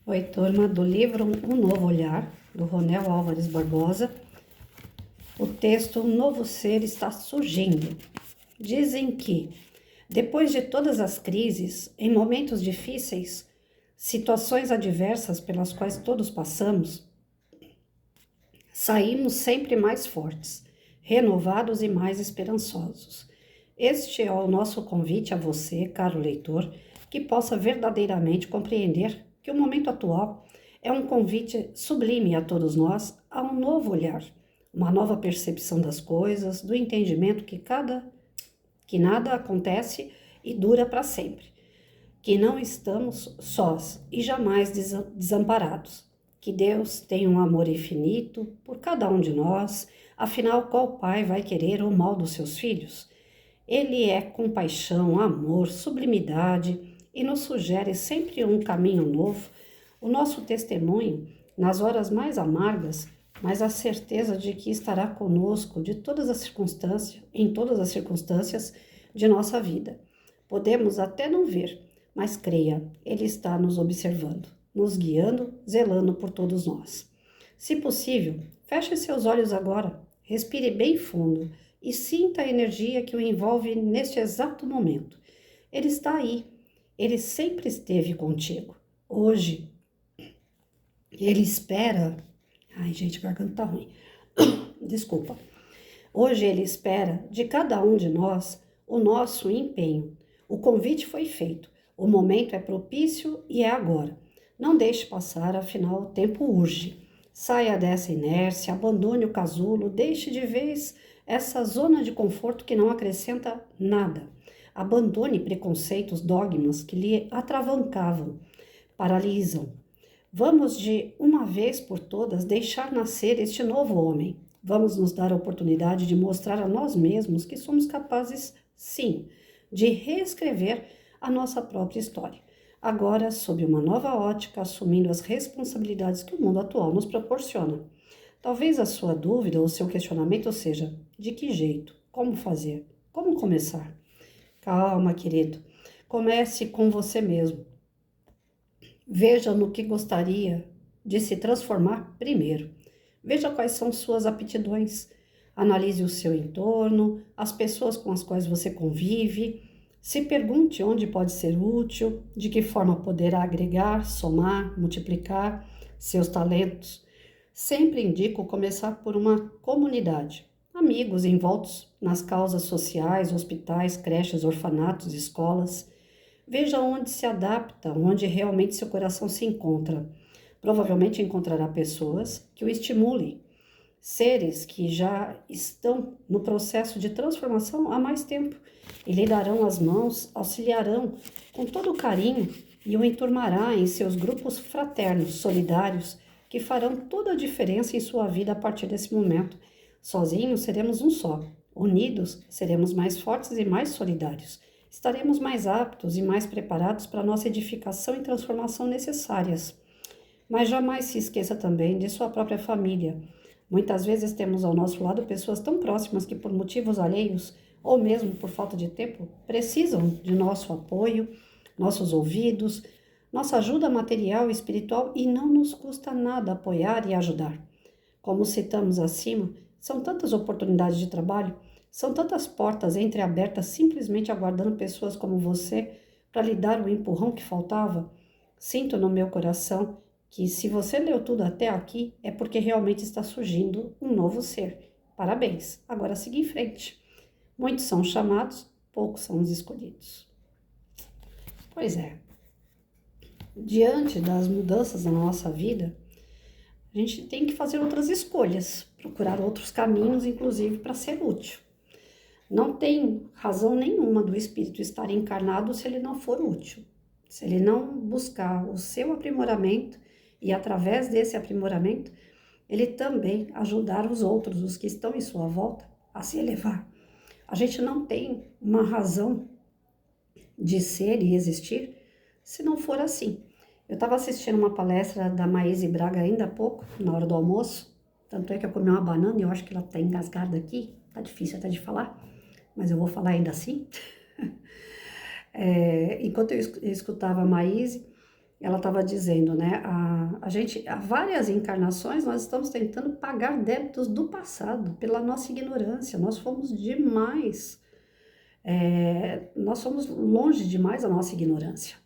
Oi, turma do livro Um Novo Olhar, do Ronel Álvares Barbosa. O texto Um Novo Ser está surgindo. Dizem que, depois de todas as crises, em momentos difíceis, situações adversas pelas quais todos passamos, saímos sempre mais fortes, renovados e mais esperançosos. Este é o nosso convite a você, caro leitor, que possa verdadeiramente compreender que o momento atual é um convite sublime a todos nós a um novo olhar, uma nova percepção das coisas, do entendimento que nada acontece e dura para sempre, que não estamos sós e jamais desamparados, que Deus tem um amor infinito por cada um de nós, afinal, qual pai vai querer o mal dos seus filhos? Ele é compaixão, amor, sublimidade e nos sugere sempre um caminho novo, o nosso testemunho nas horas mais amargas, mas a certeza de que estará conosco de todas as circunstâncias, em todas as circunstâncias de nossa vida. Podemos até não ver, mas creia, Ele está nos observando, nos guiando, zelando por todos nós. Se possível, feche seus olhos agora, respire bem fundo e sinta a energia que o envolve neste exato momento. Ele está aí, ele sempre esteve contigo. Hoje, ele espera. Ai, gente, a garganta tá ruim. Desculpa. Hoje ele espera de cada um de nós o nosso empenho. O convite foi feito. O momento é propício e é agora. Não deixe passar, afinal o tempo urge. Saia dessa inércia, abandone o casulo, deixe de vez essa zona de conforto que não acrescenta nada. Abandone preconceitos, dogmas que lhe atravancavam, paralisam. Vamos de uma vez por todas deixar nascer este novo homem. Vamos nos dar a oportunidade de mostrar a nós mesmos que somos capazes, sim, de reescrever a nossa própria história. Agora, sob uma nova ótica, assumindo as responsabilidades que o mundo atual nos proporciona. Talvez a sua dúvida ou seu questionamento seja: de que jeito? Como fazer? Como começar? Calma, querido. Comece com você mesmo. Veja no que gostaria de se transformar primeiro. Veja quais são suas aptidões. Analise o seu entorno, as pessoas com as quais você convive. Se pergunte onde pode ser útil, de que forma poderá agregar, somar, multiplicar seus talentos. Sempre indico começar por uma comunidade. Amigos envoltos nas causas sociais, hospitais, creches, orfanatos, escolas. Veja onde se adapta, onde realmente seu coração se encontra. Provavelmente encontrará pessoas que o estimulem, seres que já estão no processo de transformação há mais tempo e lhe darão as mãos, auxiliarão com todo o carinho e o enturmará em seus grupos fraternos, solidários, que farão toda a diferença em sua vida a partir desse momento. Sozinhos seremos um só, unidos seremos mais fortes e mais solidários. Estaremos mais aptos e mais preparados para a nossa edificação e transformação necessárias. Mas jamais se esqueça também de sua própria família. Muitas vezes temos ao nosso lado pessoas tão próximas que, por motivos alheios, ou mesmo por falta de tempo, precisam de nosso apoio, nossos ouvidos, nossa ajuda material e espiritual, e não nos custa nada apoiar e ajudar. Como citamos acima, são tantas oportunidades de trabalho, são tantas portas entreabertas simplesmente aguardando pessoas como você para lhe dar o empurrão que faltava. Sinto no meu coração que se você leu tudo até aqui é porque realmente está surgindo um novo ser. Parabéns! Agora siga em frente. Muitos são chamados, poucos são os escolhidos. Pois é, diante das mudanças na nossa vida, a gente tem que fazer outras escolhas, procurar outros caminhos, inclusive para ser útil. Não tem razão nenhuma do espírito estar encarnado se ele não for útil, se ele não buscar o seu aprimoramento e, através desse aprimoramento, ele também ajudar os outros, os que estão em sua volta, a se elevar. A gente não tem uma razão de ser e existir se não for assim. Eu estava assistindo uma palestra da Maíse Braga ainda há pouco, na hora do almoço, tanto é que eu comi uma banana e eu acho que ela está engasgada aqui, tá difícil até de falar, mas eu vou falar ainda assim. Enquanto eu escutava a Maíse, ela estava dizendo, né? A gente, há várias encarnações, nós estamos tentando pagar débitos do passado pela nossa ignorância. Nós fomos demais, nós somos longe demais da nossa ignorância.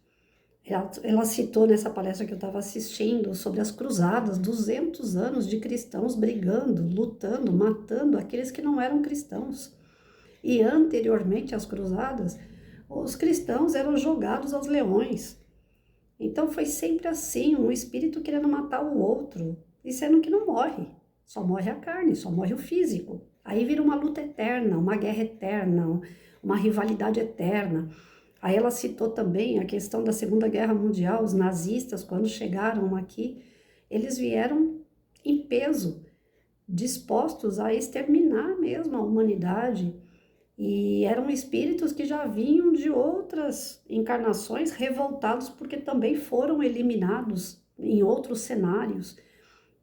Ela citou nessa palestra que eu estava assistindo sobre as cruzadas, 200 anos de cristãos brigando, lutando, matando aqueles que não eram cristãos. E anteriormente às cruzadas, os cristãos eram jogados aos leões. Então foi sempre assim, um espírito querendo matar o outro, e sendo que não morre, só morre a carne, só morre o físico. Aí vira uma luta eterna, uma guerra eterna, uma rivalidade eterna. Aí ela citou também a questão da Segunda Guerra Mundial, os nazistas, quando chegaram aqui, eles vieram em peso, dispostos a exterminar mesmo a humanidade, e eram espíritos que já vinham de outras encarnações revoltados porque também foram eliminados em outros cenários.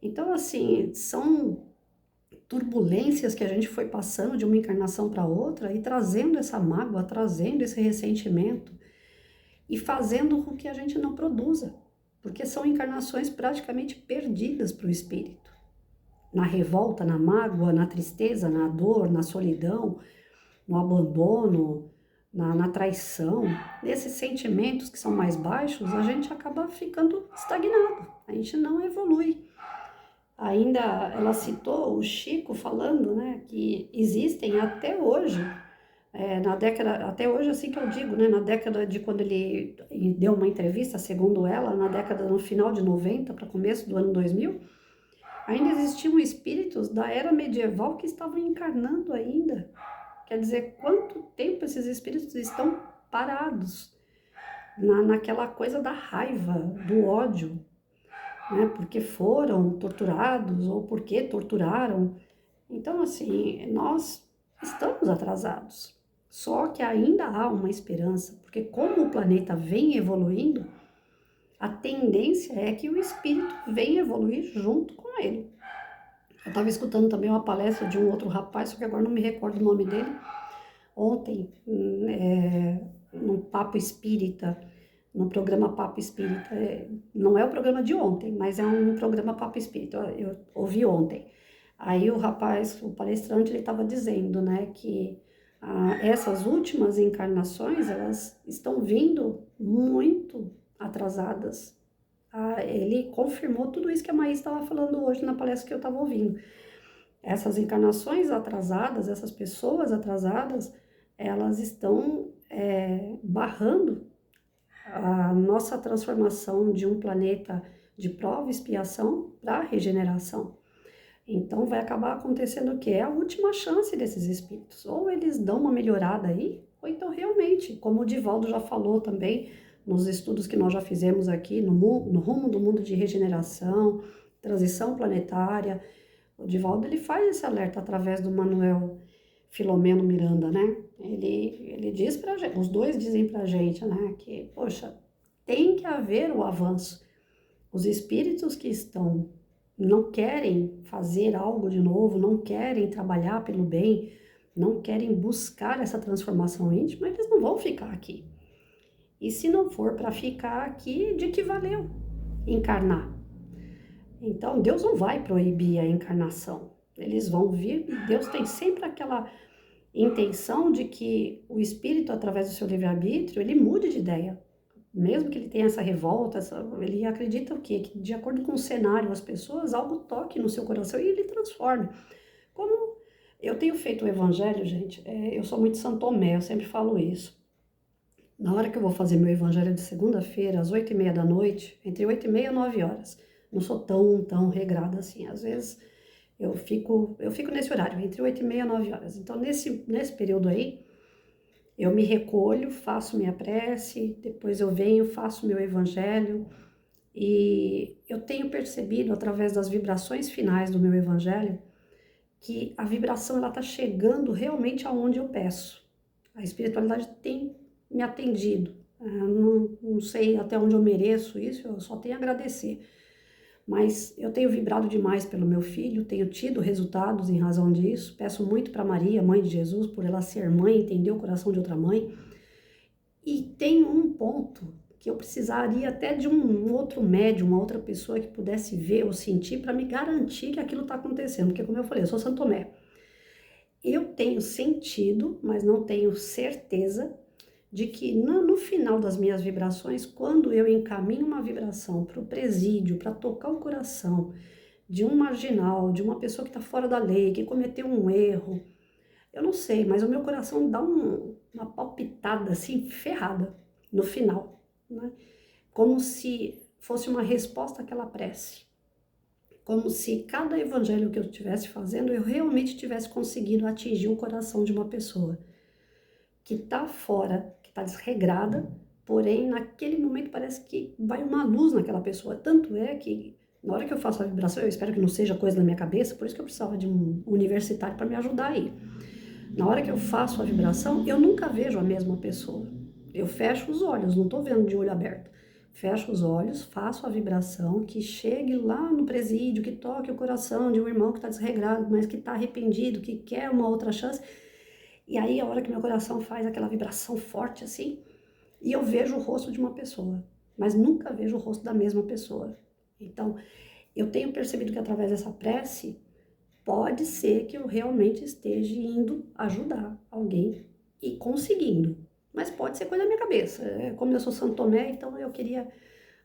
Então, assim, são turbulências que a gente foi passando de uma encarnação para outra e trazendo essa mágoa, trazendo esse ressentimento e fazendo com que a gente não produza, porque são encarnações praticamente perdidas para o espírito. Na revolta, na mágoa, na tristeza, na dor, na solidão, no abandono, na traição, nesses sentimentos que são mais baixos, a gente acaba ficando estagnado, a gente não evolui. Ainda ela citou o Chico falando, né, que existem até hoje, na década, até hoje assim que eu digo, né, na década de quando ele deu uma entrevista, segundo ela, na década no final de 90 para começo do ano 2000, ainda existiam espíritos da era medieval que estavam encarnando ainda. Quer dizer, quanto tempo esses espíritos estão parados naquela coisa da raiva, do ódio, né? Porque foram torturados ou porque torturaram. Então, assim, nós estamos atrasados. Só que ainda há uma esperança, porque como o planeta vem evoluindo, a tendência é que o espírito venha evoluir junto com ele. Eu estava escutando também uma palestra de um outro rapaz, só que agora não me recordo o nome dele, ontem, no Papo Espírita, no programa Papo Espírita. Não é o programa de ontem, mas é um programa Papo Espírita, eu ouvi ontem. Aí o rapaz, o palestrante, ele estava dizendo, né, que essas últimas encarnações, elas estão vindo muito atrasadas. Ele confirmou tudo isso que a Maís estava falando hoje na palestra que eu estava ouvindo. Essas encarnações atrasadas, essas pessoas atrasadas, elas estão barrando a nossa transformação de um planeta de prova e expiação para regeneração. Então vai acabar acontecendo o quê? É a última chance desses espíritos. Ou eles dão uma melhorada aí, ou então realmente, como o Divaldo já falou também, nos estudos que nós já fizemos aqui, no rumo do mundo de regeneração, transição planetária, o Divaldo ele faz esse alerta através do Manuel Filomeno Miranda, né? Ele diz pra gente, os dois dizem pra gente, né, que, poxa, tem que haver o avanço. Os espíritos que não querem fazer algo de novo, não querem trabalhar pelo bem, não querem buscar essa transformação íntima, eles não vão ficar aqui. E se não for para ficar aqui, de que valeu encarnar? Então, Deus não vai proibir a encarnação. Eles vão vir e Deus tem sempre aquela intenção de que o espírito, através do seu livre-arbítrio, ele mude de ideia. Mesmo que ele tenha essa revolta, ele acredita o quê? Que de acordo com o cenário, as pessoas, algo toque no seu coração e ele transforme. Como eu tenho feito o evangelho, gente, eu sou muito São Tomé, eu sempre falo isso. Na hora que eu vou fazer meu evangelho de segunda-feira, às 8h30 da noite, entre 8h30 e 9 horas, não sou tão regrada assim. Às vezes eu fico nesse horário, entre 8h30 e 9 horas. Então, nesse período aí, eu me recolho, faço minha prece, depois eu venho, faço meu evangelho. E eu tenho percebido, através das vibrações finais do meu evangelho, que a vibração ela está chegando realmente aonde eu peço. A espiritualidade tem me atendido. Não sei até onde eu mereço isso, eu só tenho a agradecer. Mas eu tenho vibrado demais pelo meu filho, tenho tido resultados em razão disso. Peço muito para Maria, mãe de Jesus, por ela ser mãe, entender o coração de outra mãe. E tem um ponto que eu precisaria até de um outro médium, uma outra pessoa que pudesse ver ou sentir para me garantir que aquilo está acontecendo. Porque, como eu falei, eu sou Santo Tomé. Eu tenho sentido, mas não tenho certeza de que no final das minhas vibrações, quando eu encaminho uma vibração para o presídio, para tocar o coração de um marginal, de uma pessoa que está fora da lei, que cometeu um erro, eu não sei, mas o meu coração dá uma palpitada assim, ferrada, no final, né? Como se fosse uma resposta àquela prece. Como se cada evangelho que eu estivesse fazendo, eu realmente tivesse conseguido atingir o coração de uma pessoa que está fora, que está desregrada, porém naquele momento parece que vai uma luz naquela pessoa. Tanto é que na hora que eu faço a vibração, eu espero que não seja coisa da minha cabeça, por isso que eu precisava de um universitário para me ajudar aí. Na hora que eu faço a vibração, eu nunca vejo a mesma pessoa. Eu fecho os olhos, não estou vendo de olho aberto. Fecho os olhos, faço a vibração, que chegue lá no presídio, que toque o coração de um irmão que está desregrado, mas que está arrependido, que quer uma outra chance. E aí, a hora que meu coração faz aquela vibração forte assim, e eu vejo o rosto de uma pessoa, mas nunca vejo o rosto da mesma pessoa. Então, eu tenho percebido que através dessa prece, pode ser que eu realmente esteja indo ajudar alguém e conseguindo. Mas pode ser coisa da minha cabeça. Como eu sou Santo Tomé, então eu queria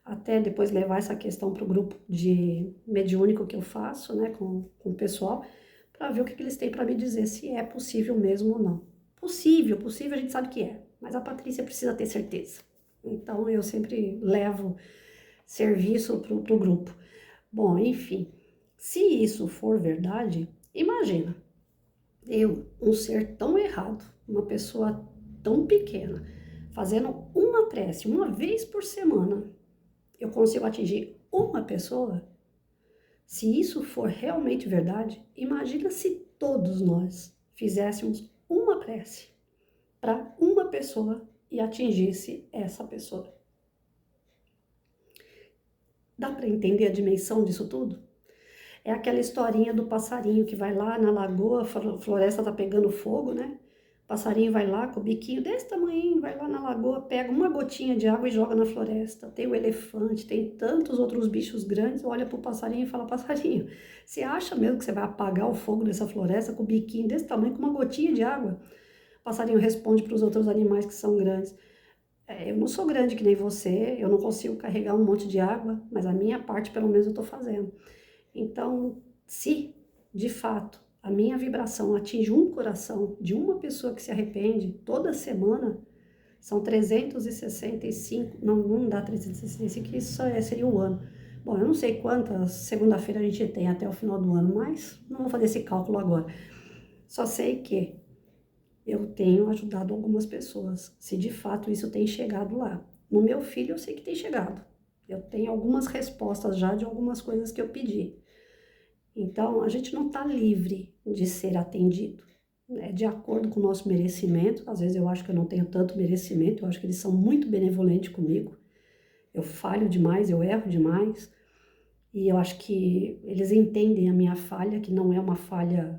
até depois levar essa questão para o grupo de mediúnico que eu faço, né, com o pessoal, para ver o que eles têm para me dizer, se é possível mesmo ou não. Possível a gente sabe que é, mas a Patrícia precisa ter certeza. Então eu sempre levo serviço para o grupo. Bom, enfim, se isso for verdade, imagina, eu, um ser tão errado, uma pessoa tão pequena, fazendo uma prece, uma vez por semana, eu consigo atingir uma pessoa. Se isso for realmente verdade, imagina se todos nós fizéssemos uma prece para uma pessoa e atingisse essa pessoa. Dá para entender a dimensão disso tudo? É aquela historinha do passarinho que vai lá na lagoa, a floresta tá pegando fogo, né? O passarinho vai lá com o biquinho desse tamanho, vai lá na lagoa, pega uma gotinha de água e joga na floresta. Tem o elefante, tem tantos outros bichos grandes, olha pro passarinho e fala, passarinho, você acha mesmo que você vai apagar o fogo dessa floresta com o biquinho desse tamanho, com uma gotinha de água? O passarinho responde para os outros animais que são grandes. Eu não sou grande que nem você, eu não consigo carregar um monte de água, mas a minha parte pelo menos eu tô fazendo. Então, se de fato a minha vibração atinge um coração de uma pessoa que se arrepende toda semana, são 365, não dá 365, isso seria o ano. Bom, eu não sei quantas segunda-feira a gente tem até o final do ano, mas não vou fazer esse cálculo agora. Só sei que eu tenho ajudado algumas pessoas, se de fato isso tem chegado lá. No meu filho eu sei que tem chegado. Eu tenho algumas respostas já de algumas coisas que eu pedi. Então, a gente não está livre de ser atendido, né? De acordo com o nosso merecimento. Às vezes eu acho que eu não tenho tanto merecimento, eu acho que eles são muito benevolentes comigo. Eu falho demais, eu erro demais. E eu acho que eles entendem a minha falha, que não é uma falha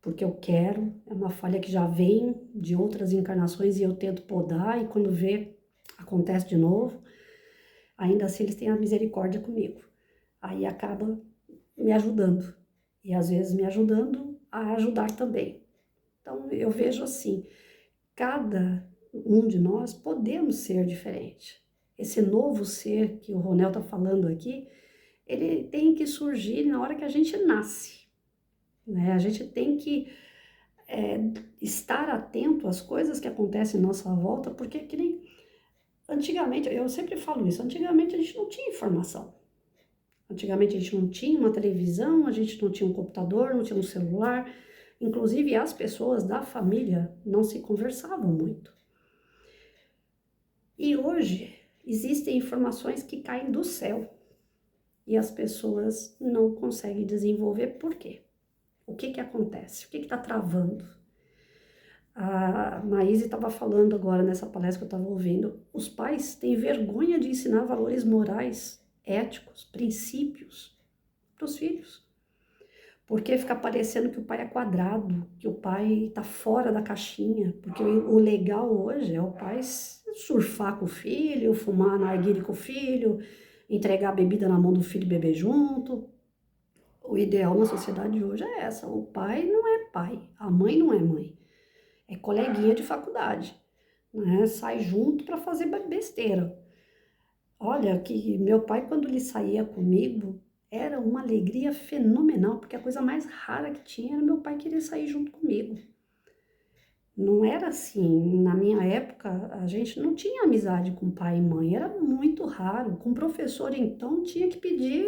porque eu quero, é uma falha que já vem de outras encarnações e eu tento podar e quando vê, acontece de novo. Ainda assim, eles têm a misericórdia comigo. Aí acaba me ajudando. E às vezes me ajudando a ajudar também. Então eu vejo assim, cada um de nós podemos ser diferente. Esse novo ser que o Ronel está falando aqui, ele tem que surgir na hora que a gente nasce, né? A gente tem que estar atento às coisas que acontecem à nossa volta, porque que nem antigamente, eu sempre falo isso, antigamente a gente não tinha informação. Antigamente a gente não tinha uma televisão, a gente não tinha um computador, não tinha um celular. Inclusive as pessoas da família não se conversavam muito. E hoje existem informações que caem do céu e as pessoas não conseguem desenvolver. Por quê? O que acontece? O que está travando? A Maíse estava falando agora nessa palestra que eu estava ouvindo. Os pais têm vergonha de ensinar valores morais, éticos, princípios para os filhos. Porque fica parecendo que o pai é quadrado, que o pai está fora da caixinha. Porque o legal hoje é o pai surfar com o filho, fumar narguilé com o filho, entregar a bebida na mão do filho e beber junto. O ideal na sociedade de hoje é essa. O pai não é pai, a mãe não é mãe. É coleguinha de faculdade, né? Sai junto para fazer besteira. Olha, que meu pai, quando ele saía comigo, era uma alegria fenomenal, porque a coisa mais rara que tinha era meu pai querer sair junto comigo. Não era assim, na minha época, a gente não tinha amizade com pai e mãe, era muito raro. Com professor, então, tinha que pedir,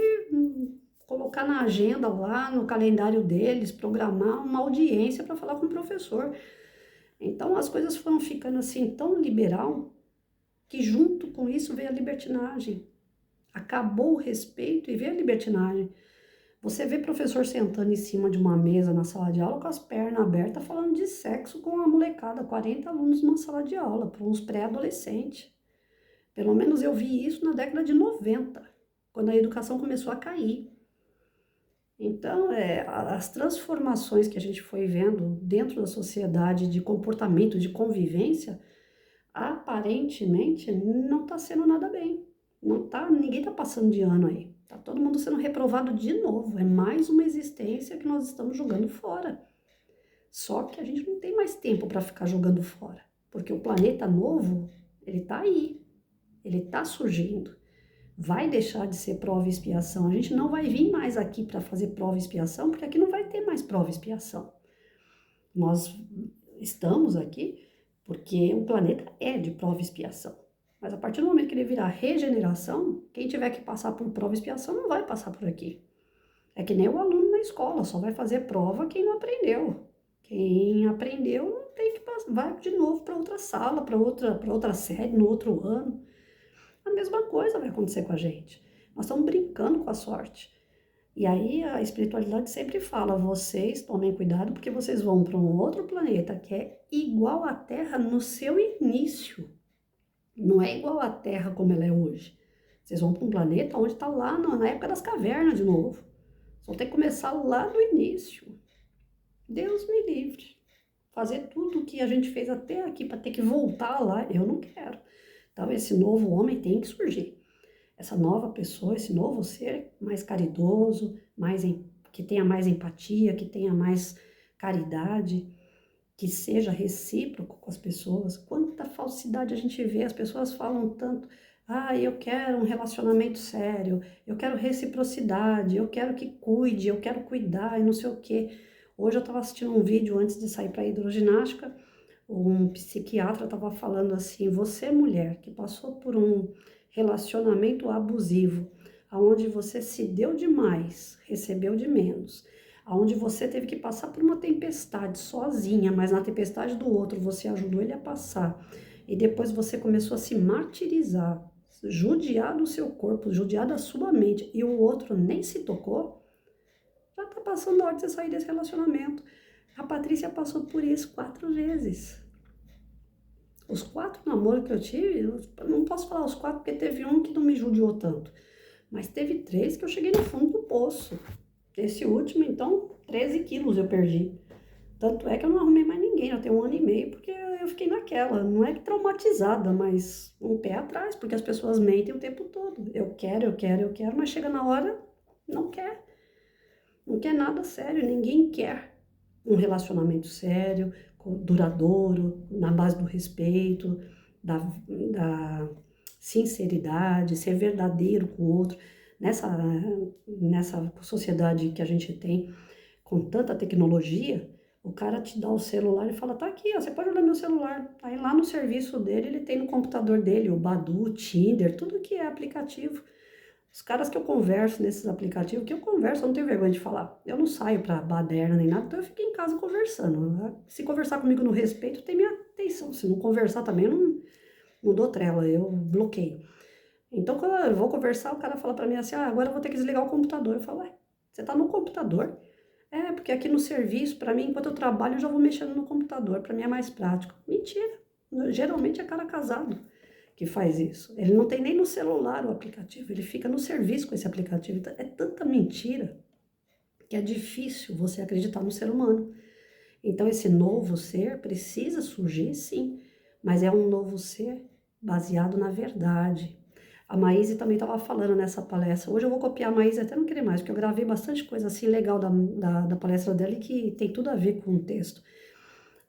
colocar na agenda lá, no calendário deles, programar uma audiência para falar com o professor. Então, as coisas foram ficando assim tão liberal, que junto com isso veio a libertinagem. Acabou o respeito e veio a libertinagem. Você vê professor sentando em cima de uma mesa na sala de aula com as pernas abertas falando de sexo com a molecada, 40 alunos numa sala de aula, para uns pré-adolescentes. Pelo menos eu vi isso na década de 90, quando a educação começou a cair. Então, as transformações que a gente foi vendo dentro da sociedade de comportamento, de convivência, aparentemente não está sendo nada bem. Não tá, ninguém está passando de ano aí. Tá todo mundo sendo reprovado de novo. É mais uma existência que nós estamos jogando fora. Só que a gente não tem mais tempo para ficar jogando fora, porque o planeta novo, ele tá aí. Ele tá surgindo. Vai deixar de ser prova e expiação. A gente não vai vir mais aqui para fazer prova e expiação, porque aqui não vai ter mais prova e expiação. Nós estamos aqui porque o planeta é de prova e expiação. Mas a partir do momento que ele virar regeneração, quem tiver que passar por prova e expiação não vai passar por aqui. É que nem o aluno na escola, só vai fazer prova quem não aprendeu. Quem aprendeu não tem que passar, vai de novo para outra sala, para outra série, no outro ano. A mesma coisa vai acontecer com a gente. Nós estamos brincando com a sorte. E aí a espiritualidade sempre fala, vocês tomem cuidado porque vocês vão para um outro planeta que é igual à Terra no seu início. Não é igual à Terra como ela é hoje. Vocês vão para um planeta onde está lá na época das cavernas de novo. Vocês vão ter que começar lá do início. Deus me livre. Fazer tudo o que a gente fez até aqui para ter que voltar lá, eu não quero. Então esse novo homem tem que surgir. Essa nova pessoa, esse novo ser mais caridoso, que tenha mais empatia, que tenha mais caridade, que seja recíproco com as pessoas. Quanta falsidade a gente vê, as pessoas falam tanto, eu quero um relacionamento sério, eu quero reciprocidade, eu quero que cuide, eu quero cuidar e não sei o quê. Hoje eu estava assistindo um vídeo antes de sair para a hidroginástica, um psiquiatra estava falando assim, você mulher que passou por um relacionamento abusivo, aonde você se deu demais, recebeu de menos, aonde você teve que passar por uma tempestade sozinha, mas na tempestade do outro você ajudou ele a passar, e depois você começou a se martirizar, judiar do seu corpo, judiar da sua mente, e o outro nem se tocou, já tá passando a hora de você sair desse relacionamento. A Patrícia passou por isso 4 vezes. Os 4 namoros que eu tive, eu não posso falar os 4 porque teve um que não me judiou tanto. Mas teve 3 que eu cheguei no fundo do poço. Esse último, então, 13 quilos eu perdi. Tanto é que eu não arrumei mais ninguém, já tem 1 ano e meio, porque eu fiquei naquela. Não é que traumatizada, mas um pé atrás, porque as pessoas mentem o tempo todo. Eu quero, mas chega na hora, não quer. Não quer nada sério, ninguém quer um relacionamento sério, duradouro, na base do respeito, da sinceridade, ser verdadeiro com o outro. Nessa sociedade que a gente tem, com tanta tecnologia, o cara te dá o celular e fala, tá aqui, ó, você pode olhar meu celular. Aí lá no serviço dele, ele tem no computador dele o Badoo, o Tinder, tudo que é aplicativo. Os caras que eu converso nesses aplicativos, eu não tenho vergonha de falar. Eu não saio pra baderna nem nada, então eu fico em casa conversando. Se conversar comigo no respeito, tem minha atenção. Se não conversar também, eu não dou trela, eu bloqueio. Então, quando eu vou conversar, o cara fala pra mim assim, agora eu vou ter que desligar o computador. Eu falo, você tá no computador? Porque aqui no serviço, pra mim, enquanto eu trabalho, eu já vou mexendo no computador. Pra mim é mais prático. Mentira. Geralmente é cara casado que faz isso. Ele não tem nem no celular o aplicativo, ele fica no serviço com esse aplicativo. Então, é tanta mentira que é difícil você acreditar no ser humano. Então, esse novo ser precisa surgir, sim, mas é um novo ser baseado na verdade. A Maíse também estava falando nessa palestra. Hoje eu vou copiar a Maíse até não querer mais, porque eu gravei bastante coisa assim legal da palestra dela e que tem tudo a ver com o texto.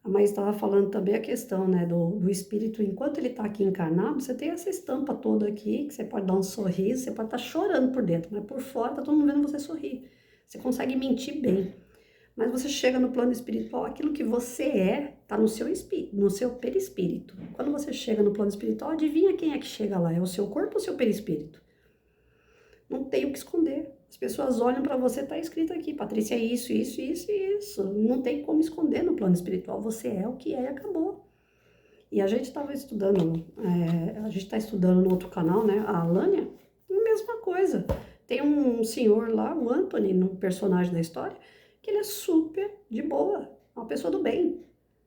A Maíse estava falando também a questão, né, do espírito, enquanto ele está aqui encarnado, você tem essa estampa toda aqui, que você pode dar um sorriso, você pode estar chorando por dentro, mas por fora tá todo mundo vendo você sorrir. Você consegue mentir bem. Mas você chega no plano espiritual, aquilo que você está no seu espírito, no seu perispírito. Quando você chega no plano espiritual, adivinha quem é que chega lá? É o seu corpo ou o seu perispírito? Não tem o que esconder. As pessoas olham para você, tá escrito aqui, Patrícia, é isso, isso, isso e isso. Não tem como esconder no plano espiritual. Você é o que é e acabou. E a gente estava estudando, a gente está estudando no outro canal, né? A Alânia, a mesma coisa. Tem um senhor lá, o Anthony, no personagem da história, que ele é super de boa, uma pessoa do bem,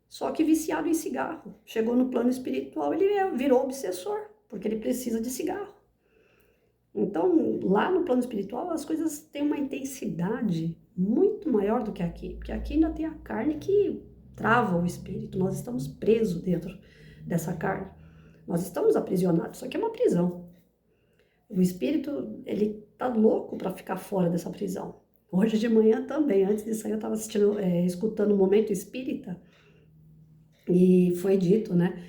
só que viciado em cigarro. Chegou no plano espiritual, ele virou obsessor, porque ele precisa de cigarro. Então, lá no plano espiritual, as coisas têm uma intensidade muito maior do que aqui, porque aqui ainda tem a carne que trava o espírito, nós estamos presos dentro dessa carne, nós estamos aprisionados, isso aqui é uma prisão. O espírito, ele tá louco para ficar fora dessa prisão. Hoje de manhã também, antes de sair, eu estava escutando o Momento Espírita e foi dito, né?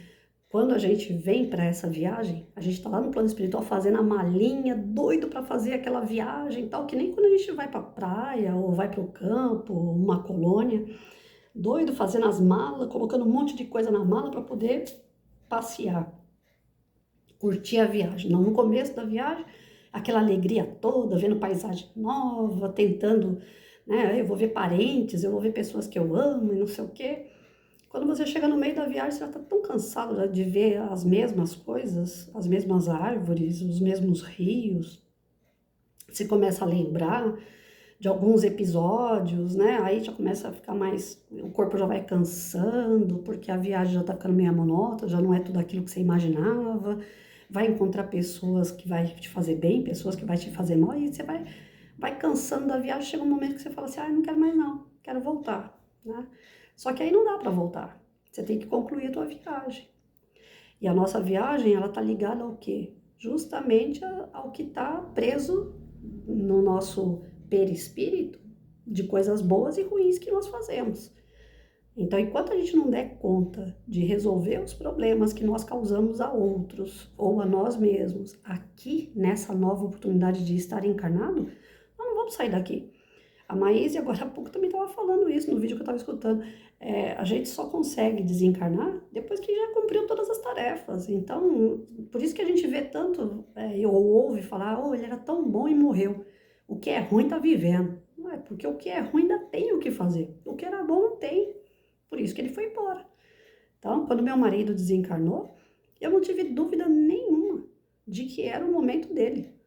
Quando a gente vem para essa viagem, a gente está lá no plano espiritual fazendo a malinha, doido para fazer aquela viagem tal, que nem quando a gente vai para a praia ou vai para o campo, uma colônia, doido fazendo as malas, colocando um monte de coisa na mala para poder passear, curtir a viagem. Não, no começo da viagem, aquela alegria toda, vendo paisagem nova, tentando, né, eu vou ver parentes, eu vou ver pessoas que eu amo e não sei o quê. Quando você chega no meio da viagem, você já está tão cansado de ver as mesmas coisas, as mesmas árvores, os mesmos rios. Você começa a lembrar de alguns episódios, né? Aí já começa a ficar mais... O corpo já vai cansando, porque a viagem já está ficando meio monótona, já não é tudo aquilo que você imaginava. Vai encontrar pessoas que vai te fazer bem, pessoas que vai te fazer mal, e você vai cansando da viagem. Chega um momento que você fala assim, ah, eu não quero mais não, quero voltar, né? Só que aí não dá para voltar. Você tem que concluir a tua viagem. E a nossa viagem, ela tá ligada ao quê? Justamente ao que está preso no nosso perispírito de coisas boas e ruins que nós fazemos. Então, enquanto a gente não der conta de resolver os problemas que nós causamos a outros ou a nós mesmos aqui nessa nova oportunidade de estar encarnado, nós não vamos sair daqui. A Maíse, agora há pouco, também estava falando isso no vídeo que eu estava escutando. A gente só consegue desencarnar depois que já cumpriu todas as tarefas. Então, por isso que a gente vê tanto, ou ouve falar, oh, ele era tão bom e morreu. O que é ruim está vivendo. Não é, porque o que é ruim ainda tem o que fazer. O que era bom não tem. Por isso que ele foi embora. Então, quando meu marido desencarnou, eu não tive dúvida nenhuma de que era o momento dele.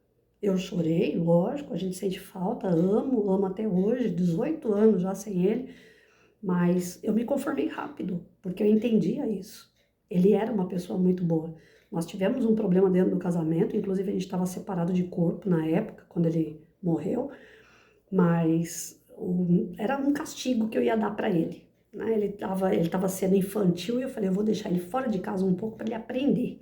Eu chorei, lógico, a gente sente falta, amo até hoje, 18 anos já sem ele, mas eu me conformei rápido, porque eu entendia isso. Ele era uma pessoa muito boa. Nós tivemos um problema dentro do casamento, inclusive a gente estava separado de corpo na época, quando ele morreu, mas era um castigo que eu ia dar para ele, né? Ele tava sendo infantil e eu falei, eu vou deixar ele fora de casa um pouco para ele aprender.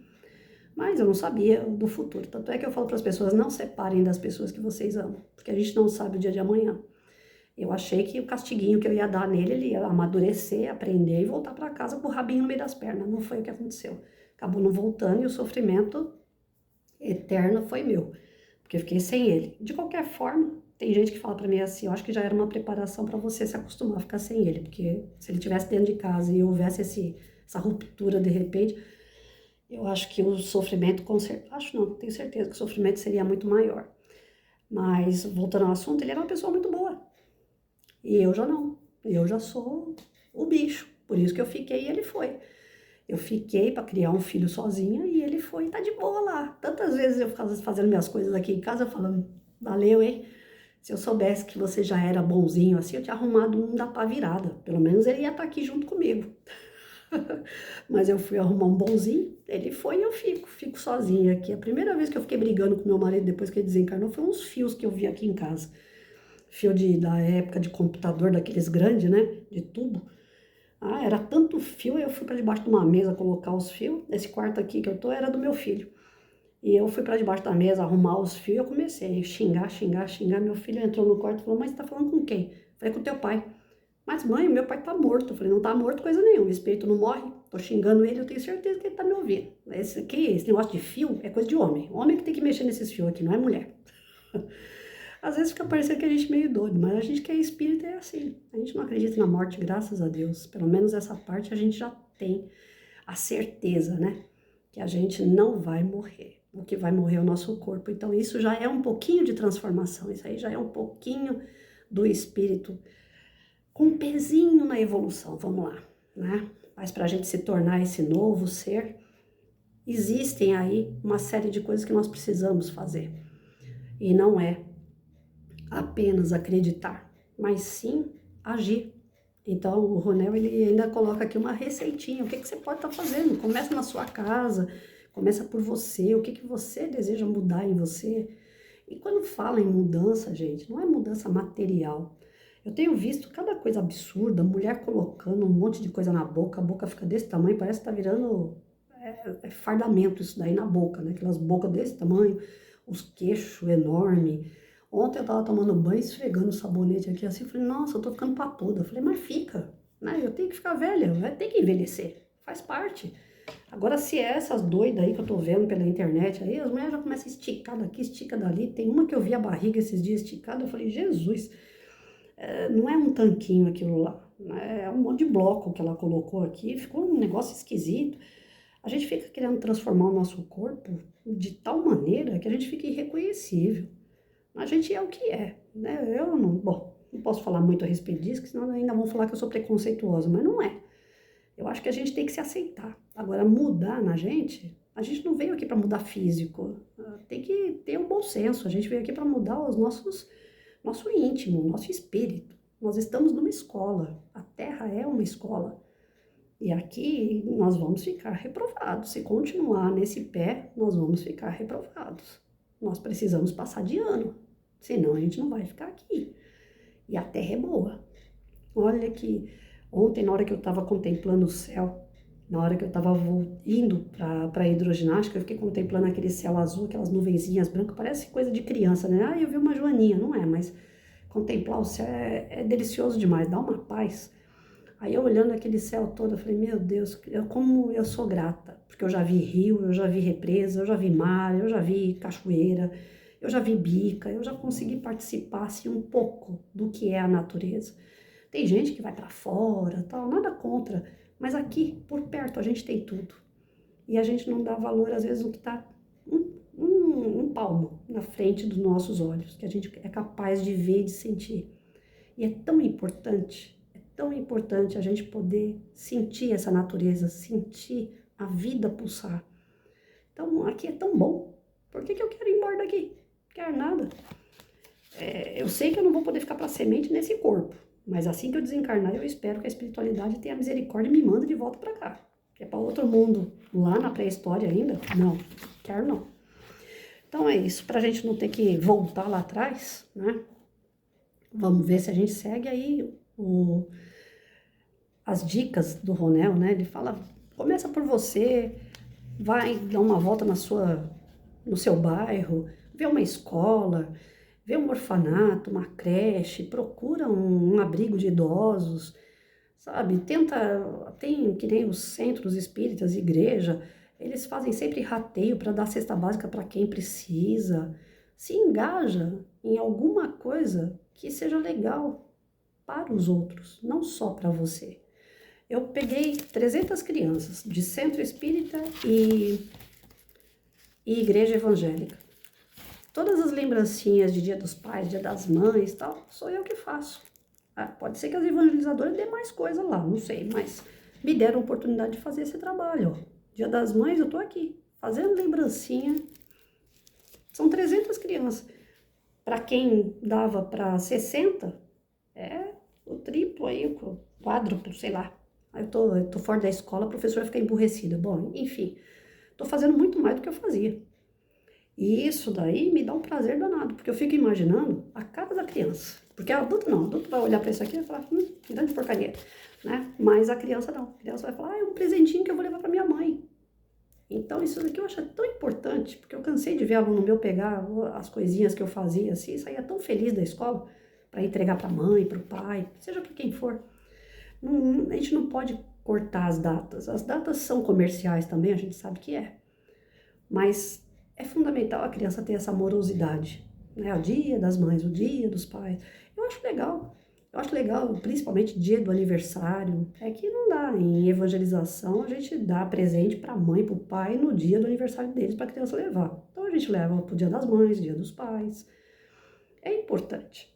Mas eu não sabia do futuro. Tanto é que eu falo para as pessoas, não separem das pessoas que vocês amam, porque a gente não sabe o dia de amanhã. Eu achei que o castiguinho que eu ia dar nele, ele ia amadurecer, aprender e voltar para casa com o rabinho no meio das pernas. Não foi o que aconteceu. Acabou não voltando e o sofrimento eterno foi meu, porque eu fiquei sem ele. De qualquer forma, tem gente que fala para mim assim, eu acho que já era uma preparação para você se acostumar a ficar sem ele, porque se ele estivesse dentro de casa e houvesse essa ruptura de repente, eu acho que o sofrimento, acho não, tenho certeza que o sofrimento seria muito maior. Mas, voltando ao assunto, ele era uma pessoa muito boa. E eu já não. Eu já sou o bicho. Por isso que eu fiquei e ele foi. Eu fiquei para criar um filho sozinha e ele foi, tá de boa lá. Tantas vezes eu ficava fazendo minhas coisas aqui em casa, falando, valeu, hein? Se eu soubesse que você já era bonzinho assim, eu tinha arrumado um da pá virada. Pelo menos ele ia estar aqui junto comigo. Mas eu fui arrumar um bonzinho, ele foi e eu fico sozinha aqui. A primeira vez que eu fiquei brigando com meu marido depois que ele desencarnou foi uns fios que eu vi aqui em casa. Fio da época de computador, daqueles grandes, né? De tubo. Ah, era tanto fio, eu fui para debaixo de uma mesa colocar os fios. Esse quarto aqui que eu tô era do meu filho. E eu fui para debaixo da mesa arrumar os fios e eu comecei a xingar. Meu filho entrou no quarto e falou, mãe, você tá falando com quem? Eu falei, com teu pai. Mas mãe, meu pai tá morto. Eu falei, não tá morto coisa nenhuma, o espírito não morre. Tô xingando ele, eu tenho certeza que ele tá me ouvindo. Esse negócio de fio é coisa de homem. Homem que tem que mexer nesses fios aqui, não é mulher. Às vezes fica parecendo que a gente é meio doido, mas a gente que é espírita é assim. A gente não acredita na morte, graças a Deus. Pelo menos essa parte a gente já tem a certeza, né? Que a gente não vai morrer. O que vai morrer é o nosso corpo. Então isso já é um pouquinho de transformação. Isso aí já é um pouquinho do espírito com um pezinho na evolução. Vamos lá, né? Mas para a gente se tornar esse novo ser, existem aí uma série de coisas que nós precisamos fazer. E não é apenas acreditar, mas sim agir. Então, o Ronel, ele ainda coloca aqui uma receitinha. O que você pode estar fazendo? Começa na sua casa, começa por você. O que você deseja mudar em você? E quando fala em mudança, gente, não é mudança material. Eu tenho visto cada coisa absurda, mulher colocando um monte de coisa na boca, a boca fica desse tamanho, parece que tá virando fardamento isso daí na boca, né? Aquelas bocas desse tamanho, os queixos enormes. Ontem eu tava tomando banho, esfregando o sabonete aqui assim, falei, nossa, eu tô ficando patuda. Eu falei, mas fica, né? Eu tenho que ficar velha, eu tenho que envelhecer, faz parte. Agora, se é essas doidas aí que eu tô vendo pela internet aí, as mulheres já começam a esticar daqui, estica dali. Tem uma que eu vi a barriga esses dias esticada, eu falei, Jesus, não é um tanquinho aquilo lá, é um monte de bloco que ela colocou aqui, ficou um negócio esquisito. A gente fica querendo transformar o nosso corpo de tal maneira que a gente fica irreconhecível. A gente é o que é, né? Eu não posso falar muito a respeito disso, senão ainda vão falar que eu sou preconceituosa, mas não é. Eu acho que a gente tem que se aceitar. Agora, mudar na gente, a gente não veio aqui para mudar físico, tem que ter um bom senso. A gente veio aqui para mudar nosso íntimo, nosso espírito. Nós estamos numa escola, a Terra é uma escola. E aqui nós vamos ficar reprovados. Se continuar nesse pé, nós vamos ficar reprovados. Nós precisamos passar de ano, senão a gente não vai ficar aqui. E a terra é boa. Olha que ontem, na hora que eu estava contemplando o céu, na hora que eu estava indo para a hidroginástica, eu fiquei contemplando aquele céu azul, aquelas nuvenzinhas brancas, parece coisa de criança, né? Ah, eu vi uma joaninha, não é, mas contemplar o céu é delicioso demais, dá uma paz. Aí eu olhando aquele céu todo, eu falei, meu Deus, como eu sou grata, porque eu já vi rio, eu já vi represa, eu já vi mar, eu já vi cachoeira, eu já vi bica, eu já consegui participar assim, um pouco do que é a natureza. Tem gente que vai para fora, tal, nada contra, mas aqui, por perto, a gente tem tudo. E a gente não dá valor, às vezes, no que está um palmo na frente dos nossos olhos, que a gente é capaz de ver e de sentir. E é tão importante a gente poder sentir essa natureza, sentir a vida pulsar. Então, aqui é tão bom. Por que eu quero ir embora daqui? Não quero nada. Eu sei que eu não vou poder ficar para semente nesse corpo, mas assim que eu desencarnar, eu espero que a espiritualidade tenha misericórdia e me manda de volta para cá. Que é para outro mundo, lá na pré-história ainda? Não, quero não. Então é isso, para a gente não ter que voltar lá atrás, né? Vamos ver se a gente segue aí as dicas do Ronel, né? Ele fala, começa por você, vai dar uma volta no seu bairro, vê uma escola, vê um orfanato, uma creche, procura um abrigo de idosos, sabe? Tem que nem os centros espíritas, igreja, eles fazem sempre rateio para dar cesta básica para quem precisa. Se engaja em alguma coisa que seja legal para os outros, não só para você. Eu peguei 300 crianças de centro espírita e igreja evangélica. Todas as lembrancinhas de Dia dos Pais, Dia das Mães, tal, sou eu que faço. Pode ser que as evangelizadoras dêem mais coisa lá, não sei, mas me deram a oportunidade de fazer esse trabalho. Ó. Dia das Mães, eu tô aqui, fazendo lembrancinha. São 300 crianças. Para quem dava para 60, é o triplo aí, o quádruplo, sei lá. Aí eu tô fora da escola, a professora fica emburrecida. Bom, enfim, tô fazendo muito mais do que eu fazia. E isso daí me dá um prazer danado, porque eu fico imaginando a cara da criança. Porque adulto não, adulto vai olhar para isso aqui e vai falar, grande porcaria. né? Mas a criança não. A criança vai falar, é um presentinho que eu vou levar para minha mãe. Então, isso daqui eu acho tão importante, porque eu cansei de ver aluno meu pegar as coisinhas que eu fazia assim, saía tão feliz da escola para entregar para a mãe, para o pai, seja para quem for. A gente não pode cortar as datas. As datas são comerciais também, a gente sabe que é. Mas é fundamental a criança ter essa amorosidade, né? O dia das mães, o dia dos pais. Eu acho legal. Eu acho legal, principalmente dia do aniversário. É que não dá. Em evangelização, a gente dá presente para a mãe, para o pai, no dia do aniversário deles, para a criança levar. Então a gente leva para o dia das mães, dia dos pais. É importante.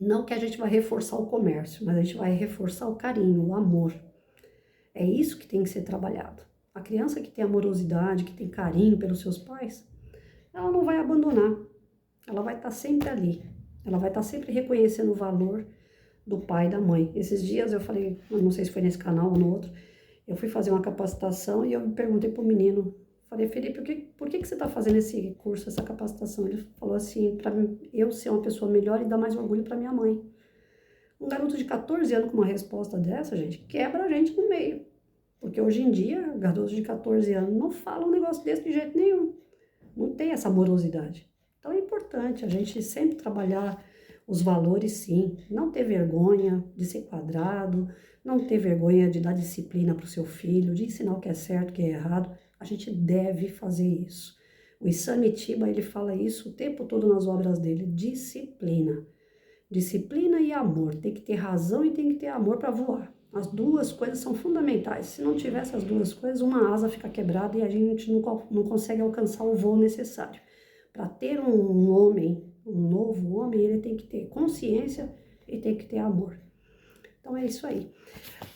Não que a gente vai reforçar o comércio, mas a gente vai reforçar o carinho, o amor. É isso que tem que ser trabalhado. A criança que tem amorosidade, que tem carinho pelos seus pais, ela não vai abandonar. Ela vai estar sempre ali. Ela vai estar sempre reconhecendo o valor do pai e da mãe. Esses dias eu falei, eu não sei se foi nesse canal ou no outro, eu fui fazer uma capacitação e eu perguntei pro menino, falei, Felipe, por que você está fazendo esse curso, essa capacitação? Ele falou assim, para eu ser uma pessoa melhor e dar mais orgulho para minha mãe. Um garoto de 14 anos com uma resposta dessa, gente, quebra a gente no meio. Porque hoje em dia, garotos de 14 anos não falam um negócio desse de jeito nenhum. Não tem essa amorosidade. Então é importante a gente sempre trabalhar os valores, sim. Não ter vergonha de ser quadrado, não ter vergonha de dar disciplina para o seu filho, de ensinar o que é certo, o que é errado. A gente deve fazer isso. O Isamitiba, ele fala isso o tempo todo nas obras dele, disciplina. Disciplina e amor. Tem que ter razão e tem que ter amor para voar. As duas coisas são fundamentais. Se não tiver essas duas coisas, uma asa fica quebrada e a gente não consegue alcançar o voo necessário. Para ter um homem, um novo homem, ele tem que ter consciência e tem que ter amor. Então é isso aí.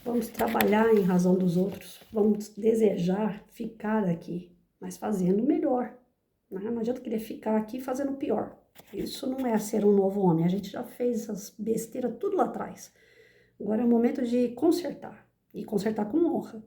Vamos trabalhar em razão dos outros. Vamos desejar ficar aqui, mas fazendo melhor. Não adianta querer ficar aqui fazendo pior. Isso não é ser um novo homem. A gente já fez essas besteiras tudo lá atrás. Agora é o momento de consertar. E consertar com honra.